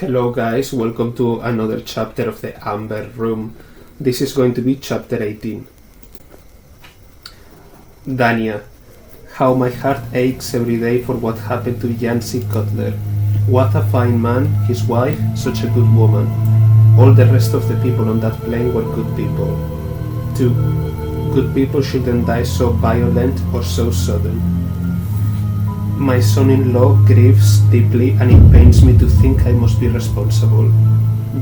Hello guys, welcome to another chapter of the Amber Room. This is going to be chapter 18. Dania. How my heart aches every day for what happened to Yancy Cutler. What a fine man, his wife, such a good woman. All the rest of the people on that plane were good people. 2. Good people shouldn't die so violent or so sudden. My son-in-law grieves deeply and it pains me to think I must be responsible.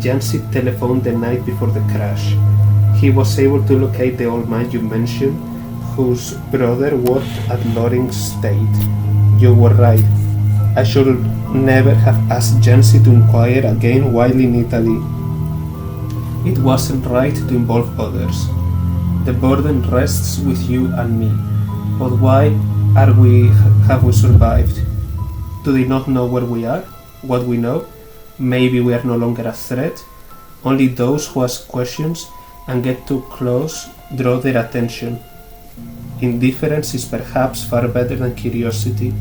Yancy telephoned the night before the crash. He was able to locate the old man you mentioned, whose brother worked at Loring State. You were right. I should never have asked Yancy to inquire again while in Italy. It wasn't right to involve others. The burden rests with you and me. But why have we survived? Do they not know where we are? What we know? Maybe we are no longer a threat. Only those who ask questions and get too close draw their attention. Indifference is perhaps far better than curiosity.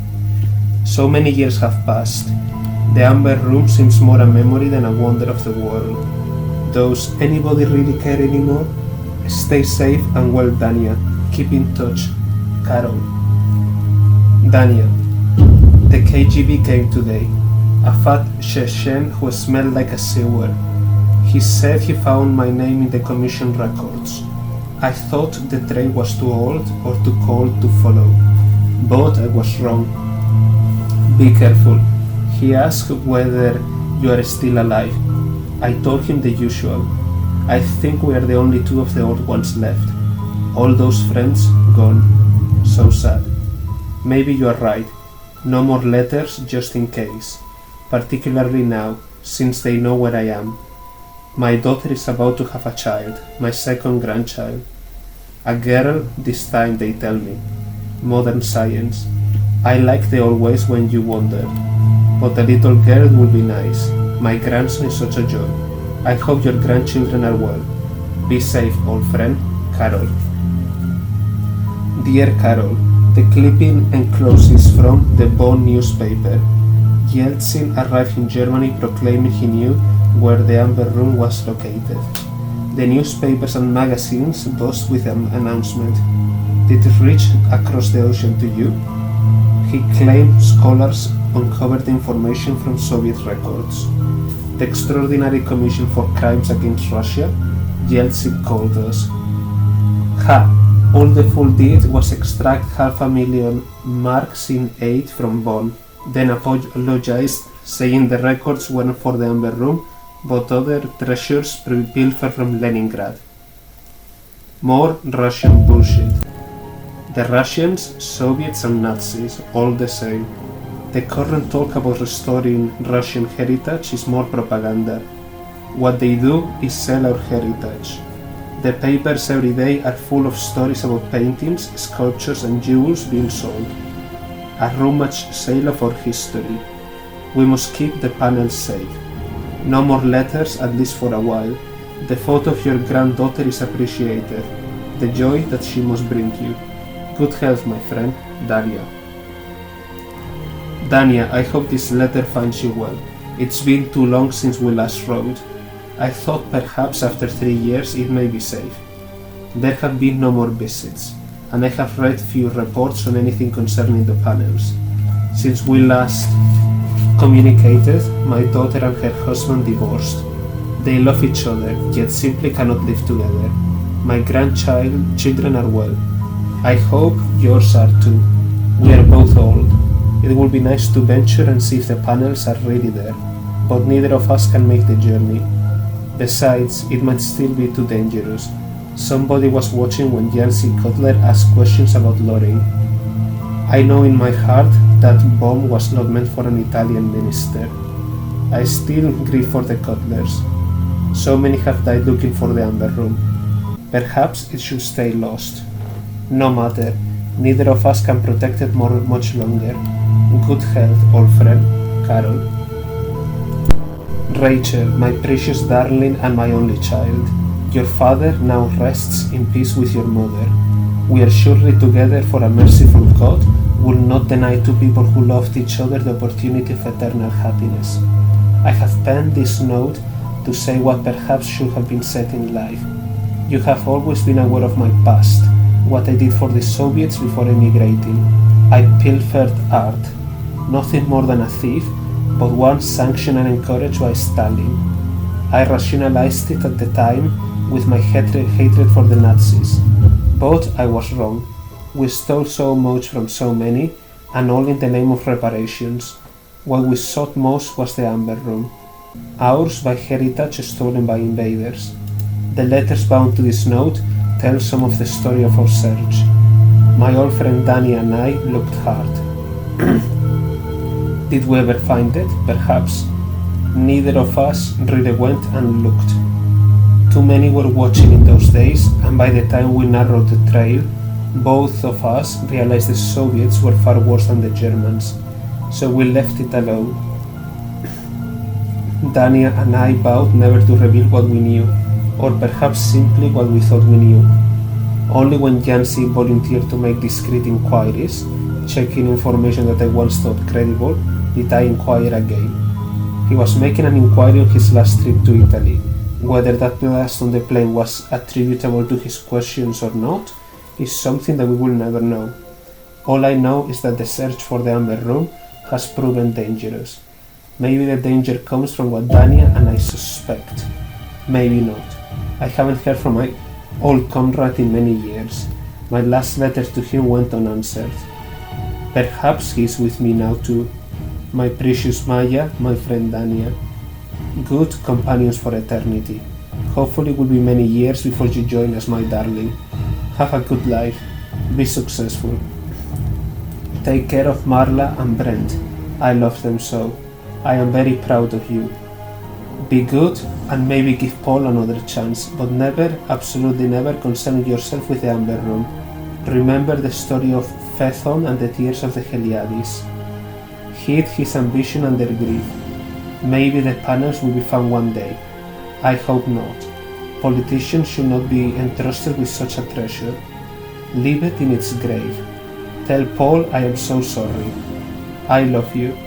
So many years have passed. The Amber Room seems more a memory than a wonder of the world. Does anybody really care anymore? Stay safe and well, Dania. Keep in touch. Karol. Dania. The KGB came today. A fat Chechen who smelled like a sewer. He said he found my name in the commission records. I thought the train was too old or too cold to follow. But I was wrong. Be careful. He asked whether you are still alive. I told him the usual. I think we are the only two of the old ones left. All those friends gone. So sad. Maybe you are right. No more letters just in case. Particularly now, since they know where I am. My daughter is about to have a child, my second grandchild. A girl, this time they tell me. Modern science. I like the old ways when you wonder. But a little girl will be nice. My grandson is such a joy. I hope your grandchildren are well. Be safe, old friend. Karol. Dear Karol, the clipping encloses from the Bonn newspaper. Yeltsin arrived in Germany proclaiming he knew where the Amber Room was located. The newspapers and magazines buzzed with an announcement. Did it reach across the ocean to you? He claimed scholars uncovered information from Soviet records. The Extraordinary Commission for Crimes Against Russia, Yeltsin called us. Ha! All the fool did was extract 500,000 marks in aid from Bonn, then apologized, saying the records weren't for the Amber Room, but other treasures pilfered from Leningrad. More Russian bullshit. The Russians, Soviets and Nazis, all the same. The current talk about restoring Russian heritage is more propaganda. What they do is sell our heritage. The papers every day are full of stories about paintings, sculptures and jewels being sold. A rummage sale of our history. We must keep the panels safe. No more letters, at least for a while. The photo of your granddaughter is appreciated. The joy that she must bring you. Good health, my friend, Dania. Dania, I hope this letter finds you well. It's been too long since we last wrote. I thought perhaps after 3 years it may be safe. There have been no more visits, and I have read few reports on anything concerning the panels. Since we last communicated, my daughter and her husband divorced. They love each other, yet simply cannot live together. My grandchildren are well. I hope yours are too. We are both old. It would be nice to venture and see if the panels are really there, but neither of us can make the journey. Besides, it might still be too dangerous. Somebody was watching when Yancy Cutler asked questions about Loring. I know in my heart that bomb was not meant for an Italian minister. I still grieve for the Cutlers. So many have died looking for the Amber Room. Perhaps it should stay lost. No matter, neither of us can protect it much longer. Good health, old friend. Karol. Rachel, my precious darling and my only child. Your father now rests in peace with your mother. We are surely together, for a merciful God will not deny two people who loved each other the opportunity of eternal happiness. I have penned this note to say what perhaps should have been said in life. You have always been aware of my past, what I did for the Soviets before emigrating. I pilfered art, nothing more than a thief, but one sanctioned and encouraged by Stalin. I rationalized it at the time with my hatred for the Nazis. But I was wrong. We stole so much from so many, and all in the name of reparations. What we sought most was the Amber Room, ours by heritage stolen by invaders. The letters bound to this note tell some of the story of our search. My old friend Danny and I looked hard. Did we ever find it? Perhaps. Neither of us really went and looked. Too many were watching in those days, and by the time we narrowed the trail, both of us realized the Soviets were far worse than the Germans, so we left it alone. Dania and I vowed never to reveal what we knew, or perhaps simply what we thought we knew. Only when Yancy volunteered to make discreet inquiries, checking information that I once thought credible, did I inquire again. He was making an inquiry on his last trip to Italy. Whether that blast on the plane was attributable to his questions or not is something that we will never know. All I know is that the search for the Amber Room has proven dangerous. Maybe the danger comes from what Dania and I suspect. Maybe not. I haven't heard from my old comrade in many years. My last letter to him went unanswered. Perhaps he's with me now too. My precious Maya, my friend Dania. Good companions for eternity. Hopefully it will be many years before you join us, my darling. Have a good life. Be successful. Take care of Marla and Brent. I love them so. I am very proud of you. Be good and maybe give Paul another chance, but never, absolutely never concern yourself with the Amber Room. Remember the story of Phaethon and the tears of the Heliades. Hid his ambition under grief. Maybe the panels will be found one day. I hope not. Politicians should not be entrusted with such a treasure. Leave it in its grave. Tell Paul I am so sorry. I love you.